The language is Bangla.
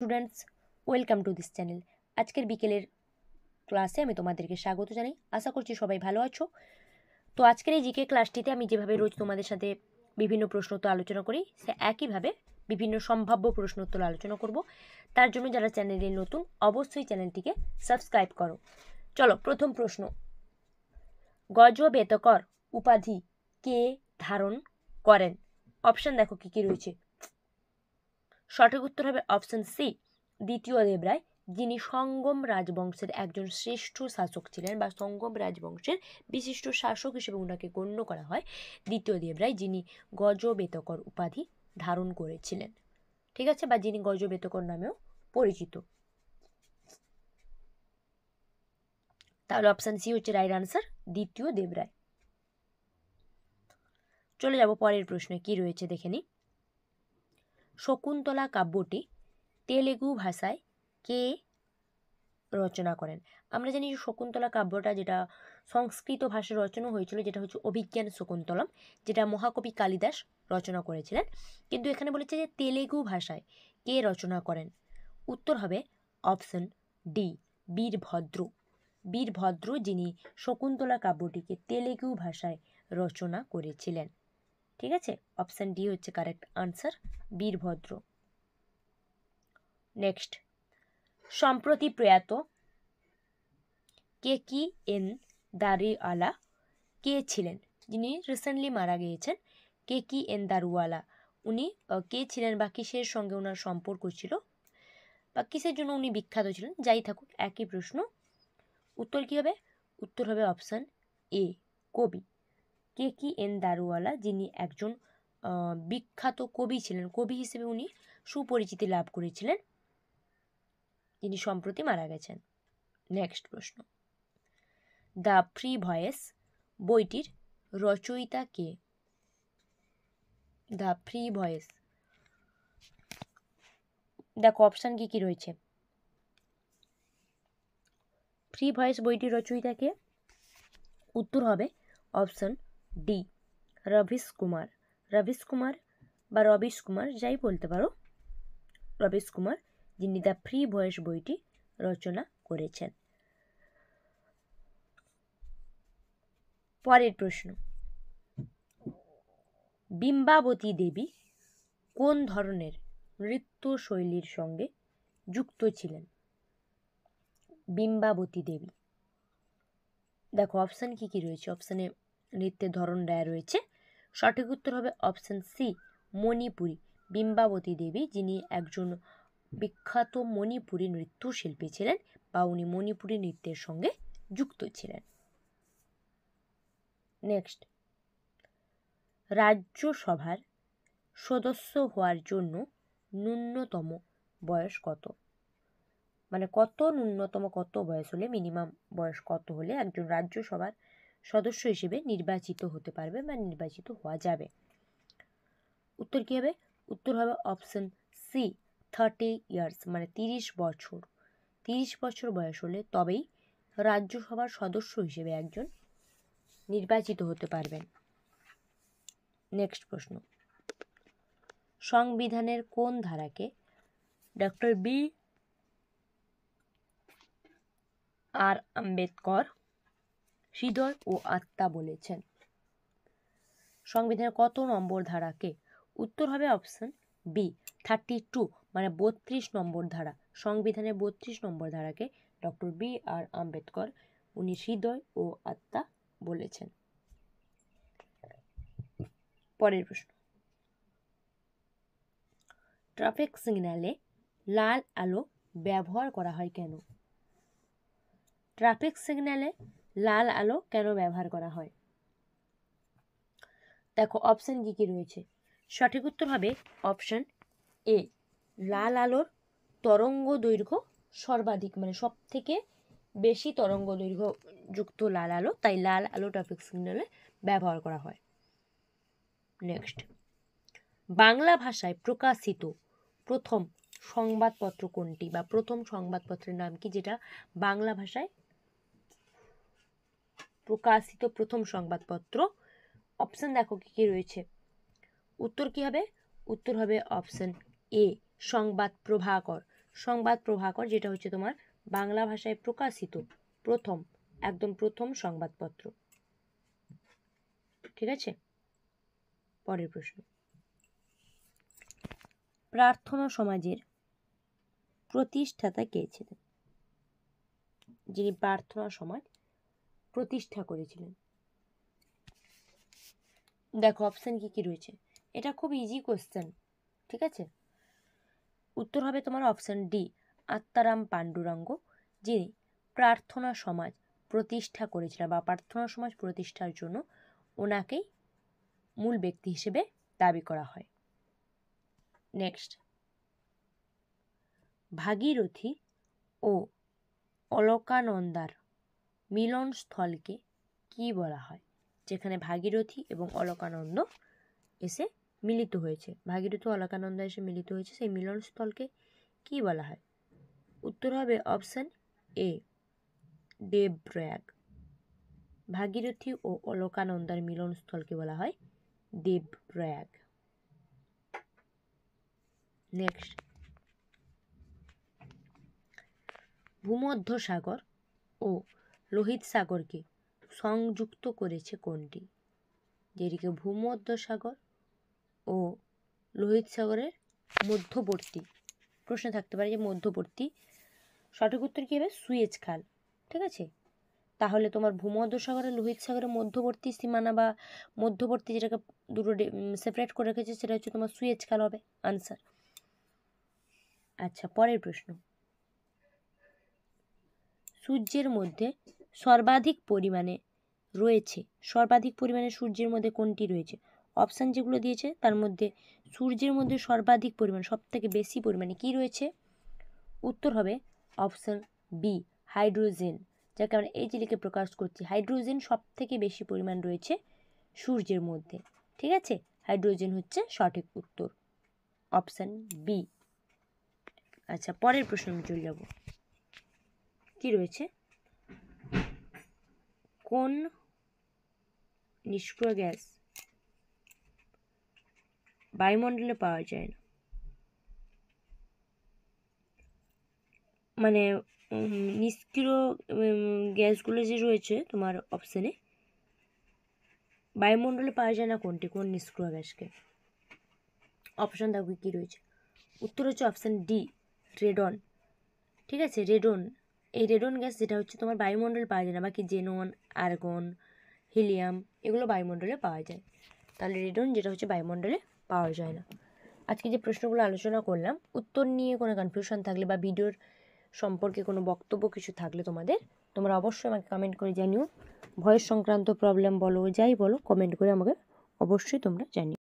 Students, welcome to this channel. আজকের বিকেলের ক্লাসে আমি তোমাদেরকে স্বাগত জানাই। আশা করছি সবাই ভালো আছো। তো আজকের এই জিকে ক্লাসটিতে আমি যেভাবে রোজ তোমাদের সাথে বিভিন্ন প্রশ্নোত্তর আলোচনা করি, সে একইভাবে বিভিন্ন সম্ভাব্য প্রশ্নোত্তর আলোচনা করব। তার জন্য যারা চ্যানেলে নতুন, অবশ্যই চ্যানেলটিকে সাবস্ক্রাইব করো। চলো, প্রথম প্রশ্ন। গজবেতকর উপাধি কে ধারণ করেন? অপশন দেখো কি কি রয়েছে। সঠিক উত্তর হবে অপশন সি, দ্বিতীয় দেবরায়, যিনি সঙ্গম রাজবংশের একজন শ্রেষ্ঠ শাসক ছিলেন, বা সঙ্গম রাজবংশের বিশিষ্ট শাসক হিসেবে ওনাকে গণ্য করা হয়। দ্বিতীয় দেবরায়, যিনি গজবেতকর উপাধি ধারণ করেছিলেন, ঠিক আছে, বা যিনি গজবেতকর নামেও পরিচিত। তাহলে অপশন সি হচ্ছে রাইট আনসার, দ্বিতীয় দেবরায়। চলে যাব পরের প্রশ্নে, কি রয়েছে দেখে নি। শকুন্তলা কাব্যটি তেলেগু ভাষায় কে রচনা করেন? আমরা জানি যে শকুন্তলা কাব্যটা যেটা সংস্কৃত ভাষায় রচনা হয়েছিল, যেটা হচ্ছে অভিজ্ঞান শকুন্তলম, যেটা মহাকবি কালিদাস রচনা করেছিলেন। কিন্তু এখানে বলেছে যে তেলেগু ভাষায় কে রচনা করেন। উত্তর হবে অপশন ডি, বীরভদ্র। বীরভদ্র, যিনি শকুন্তলা কাব্যটিকে তেলেগু ভাষায় রচনা করেছিলেন। ঠিক আছে, অপশন ডি হচ্ছে কারেক্ট আনসার, বীরভদ্র। নেক্সট, সম্প্রতি প্রয়াত KKN দাড়িওয়ালা কে ছিলেন? যিনি রিসেন্টলি মারা গিয়েছেন, KKN দাড়িওয়ালা, উনি কে ছিলেন বা কিসের সঙ্গে ওনার সম্পর্ক ছিল, বা কিসের জন্য উনি বিখ্যাত ছিলেন? যাই থাকুক, একই প্রশ্ন। উত্তর কি হবে? উত্তর হবে অপশন এ, কবি। KKN দাড়িওয়ালা, যিনি একজন বিখ্যাত কবি ছিলেন, কবি হিসেবে উনি সুপরিচিতি লাভ করেছিলেন, যিনি সম্প্রতি মারা গেছেন। নেক্সট প্রশ্ন, দ্য ফ্রি ভয়েস বইটির রচয়িতা কে? দ্য ফ্রি ভয়েস, দেখো অপশান কি কি রয়েছে। ফ্রি ভয়েস বইটির রচয়িতা কে? উত্তর হবে option D, rubbish Kumar. Rubbish Kumar বা রবিশ কুমার, যাই বলতে পারো, রবিশ কুমার, যিনি দ্য ফ্রি ভয়েস বইটি রচনা করেছেন। পরের প্রশ্ন, বিম্বাবতী দেবী কোন ধরনের নৃত্যশৈলীর সঙ্গে যুক্ত ছিলেন? বিম্বাবতী দেবী, দেখো অপশান কি কি রয়েছে। অপশানে নৃত্যের ধরন দেয়া রয়েছে। সঠিক উত্তর হবে অপশান সি, মণিপুরী। বিম্বাবতী দেবী, যিনি একজন বিখ্যাত মণিপুরী নৃত্যশিল্পী ছিলেন, বা উনি মণিপুরী নৃত্যের সঙ্গে যুক্ত ছিলেন। নেক্সট, রাজ্যসভার সদস্য হওয়ার জন্য ন্যূনতম বয়স কত? মানে কত ন্যূনতম, কত বয়স হলে, মিনিমাম বয়স কত হলে একজন রাজ্যসভার সদস্য হিসেবে নির্বাচিত হতে পারবে বা নির্বাচিত হওয়া যাবে? উত্তর কি হবে? উত্তর হবে অপশন সি, 30 ইয়ার্স, মানে 30 বছর। 30 বছর বয়স হলে তবেই রাজ্যসভার সদস্য হিসেবে একজন নির্বাচিত হতে পারবেন। নেক্সট প্রশ্ন, সংবিধানের কোন ধারাকে ডক্টর BR আম্বেদকর হৃদয় ও আত্মা বলেছেন? সংবিধানের কত নম্বর ধারাকে? উত্তর হবে অপশন বি, 32, মানে 32 নম্বর ধারা। সংবিধানের 32 নম্বর ধারাকে ডক্টর BR আম্বেদকর উনি হৃদয় ও আত্মা বলেছেন। পরের প্রশ্ন, ট্রাফিক সিগন্যালে লাল আলো ব্যবহার করা হয় কেন? ট্রাফিক সিগন্যালে লাল আলো কেন ব্যবহার করা হয়? দেখো অপশন কি কি রয়েছে। সঠিক উত্তর হবে অপশন এ, লাল আলোর তরঙ্গ দৈর্ঘ্য সর্বাধিক, মানে সব থেকে বেশি তরঙ্গ দৈর্ঘ্য যুক্ত লাল আলো, তাই লাল আলো ট্রাফিক সিগন্যালে ব্যবহার করা হয়। নেক্সট, বাংলা ভাষায় প্রকাশিত প্রথম সংবাদপত্র কোনটি, বা প্রথম সংবাদপত্রের নাম কি, যেটা বাংলা ভাষায় প্রকাশিত প্রথম সংবাদপত্র? অপশন দেখো কি কি রয়েছে। উত্তর কি হবে? উত্তর হবে অপশন এ, সংবাদ প্রভাকর। সংবাদ প্রভাকর, যেটা হচ্ছে তোমার বাংলা ভাষায় প্রকাশিত একদম প্রথম সংবাদপত্র। ঠিক আছে, পরের প্রশ্ন। প্রার্থনা সমাজের প্রতিষ্ঠাতা কে ছিলেন? যিনি প্রার্থনা সমাজ প্রতিষ্ঠা করেছিলেন। দেখো অপশন কি কি রয়েছে, এটা খুব ইজি কোশ্চেন। ঠিক আছে, উত্তর হবে তোমার অপশন ডি, আত্মারাম পাণ্ডুরঙ্গ, যিনি প্রার্থনা সমাজ প্রতিষ্ঠা করেছিলেন বা প্রার্থনা সমাজ প্রতিষ্ঠার জন্য ওনাকেই মূল ব্যক্তি হিসেবে দাবি করা হয়। নেক্সট, ভাগীরথী ও অলকানন্দার মিলনস্থলকে কি বলা হয়? যেখানে ভাগীরথী এবং অলকানন্দ এসে মিলিত হয়েছে, ভাগীরথী ও অলকানন্দা এসে মিলিত হয়েছে, সেই মিলনস্থলকে কি বলা হয়? উত্তর হবে অপশন এ, দেবপ্রয়াগ। ভাগীরথী ও অলকানন্দার মিলনস্থলকে বলা হয় দেবপ্রয়াগ। নেক্সট, ভূমধ্য সাগর ও লোহিত সাগরকে সংযুক্ত করেছে কোনটি? যেটিকে ভূমধ্য সাগর ও লোহিত সাগরের মধ্যবর্তী, প্রশ্ন থাকতে পারে যে মধ্যবর্তী, সঠিক উত্তর কী হবে? সুয়েজ খাল। ঠিক আছে, তাহলে তোমার ভূমধ্য সাগরের লোহিত সাগরের মধ্যবর্তী সীমানা বা মধ্যবর্তী যেটাকে দুটো সেপারেট করে রেখেছে সেটা হচ্ছে তোমার সুয়েজ খাল হবে আনসার। আচ্ছা, পরের প্রশ্ন। সূর্যের মধ্যে সর্বাধিক পরিমাণে সূর্যের মধ্যে কোনটি রয়েছে? অপশান যেগুলো দিয়েছে তার মধ্যে সূর্যের মধ্যে সর্বাধিক পরিমাণ, সব থেকে বেশি পরিমাণে কি রয়েছে? উত্তর হবে অপশান বি, হাইড্রোজেন। যাকে আমরা এই যে লিখে প্রকাশ করছি, হাইড্রোজেন সব থেকে বেশি পরিমাণ রয়েছে সূর্যের মধ্যে। ঠিক আছে, হাইড্রোজেন হচ্ছে সঠিক উত্তর, অপশান বি। আচ্ছা, পরের প্রশ্ন আমি চলে যাব। কি রয়েছে? কোন নিষ্ক্রিয় গ্যাস বায়ুমণ্ডলে পাওয়া যায় না? মানে নিষ্ক্রিয় গ্যাসগুলো যে রয়েছে তোমার অপশানে, বায়ুমণ্ডলে পাওয়া যায় না কোনটি, কোন নিষ্ক্রিয় গ্যাসকে? অপশান দেখো কী রয়েছে। উত্তর হচ্ছে অপশান ডি, রেডন। ঠিক আছে, রেডন, এই রেডন গ্যাস যেটা হচ্ছে তোমার বায়ুমণ্ডলে পাওয়া যায় না, বাকি জেনন, আর্গন, হিলিয়াম এগুলো বায়ুমণ্ডলে পাওয়া যায়। তাহলে রেডন যেটা হচ্ছে বায়ুমণ্ডলে পাওয়া যায় না। আজকে যে প্রশ্নগুলো আলোচনা করলাম, উত্তর নিয়ে কোনো কনফিউশন থাকলে বা ভিডিওর সম্পর্কে কোনো বক্তব্য কিছু থাকলে তোমরা অবশ্যই আমাকে কমেন্ট করে জানিও। ভয়েস সংক্রান্ত প্রবলেম বলো, যাই বলো, কমেন্ট করে আমাকে অবশ্যই তোমরা জানিও।